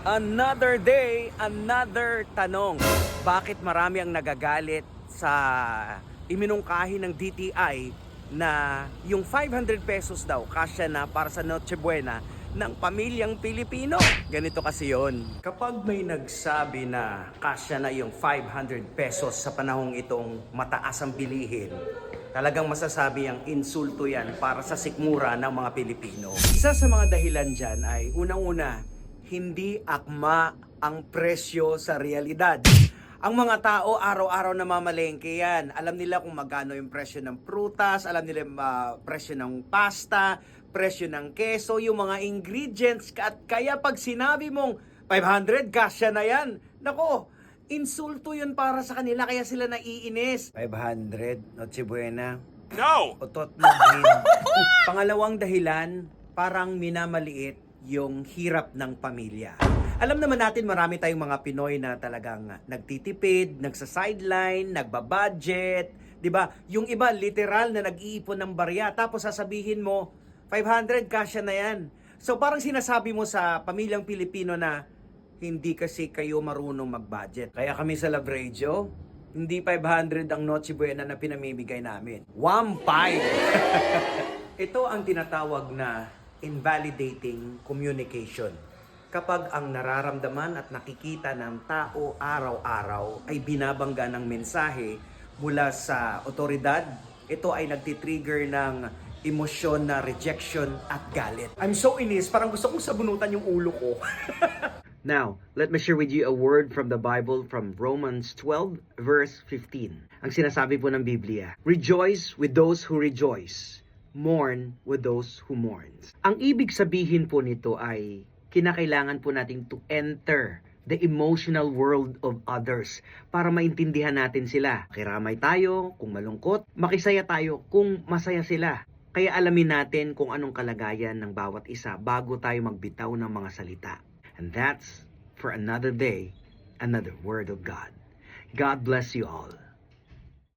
Another day, another tanong. Bakit marami ang nagagalit sa iminungkahi ng DTI na yung 500 pesos daw kasya na para sa Noche Buena ng pamilyang Pilipino? Ganito kasi yon. Kapag may nagsabi na kasya na yung 500 pesos sa panahong itong mataas ang bilihin, talagang masasabi ang insulto yan para sa sikmura ng mga Pilipino. Isa sa mga dahilan dyan ay unang-una, hindi akma ang presyo sa realidad. Ang mga tao araw-araw namamalengke yan. Alam nila kung magkano yung presyo ng prutas, alam nila yung presyo ng pasta, presyo ng keso, yung mga ingredients. At kaya pag sinabi mong 500, kasya na yan. Nako, insulto yun para sa kanila kaya sila naiinis. 500, Noche Buena. No! Otot mo din. Pangalawang dahilan, parang minamaliit yung hirap ng pamilya. Alam naman natin marami tayong mga Pinoy na talagang nagtitipid, nagsa-sideline, nagbabudget, 'di ba? Yung iba literal na nag-iipon ng barya tapos sasabihin mo 500 kasya na 'yan. So parang sinasabi mo sa pamilyang Pilipino na hindi kasi kayo marunong mag-budget. Kaya kami sa Love Radio, hindi 500 ang Noche Buena na pinamimigay namin. 1.5. Ito ang tinatawag na invalidating communication. Kapag ang nararamdaman at nakikita ng tao araw-araw ay binabangga ng mensahe mula sa otoridad, ito ay nagtitrigger ng emosyon na rejection at galit. I'm so inis, parang gusto kong sabunutan yung ulo ko. Now, let me share with you a word from the Bible from Romans 12 verse 15. Ang sinasabi po ng Biblia, "Rejoice with those who rejoice. Mourn with those who mourns." Ang ibig sabihin po nito ay kinakailangan po nating to enter the emotional world of others para maintindihan natin sila. Kiramay tayo kung malungkot, makisaya tayo kung masaya sila. Kaya alamin natin kung anong kalagayan ng bawat isa bago tayo magbitaw ng mga salita. And that's for another day, another word of God. God bless you all.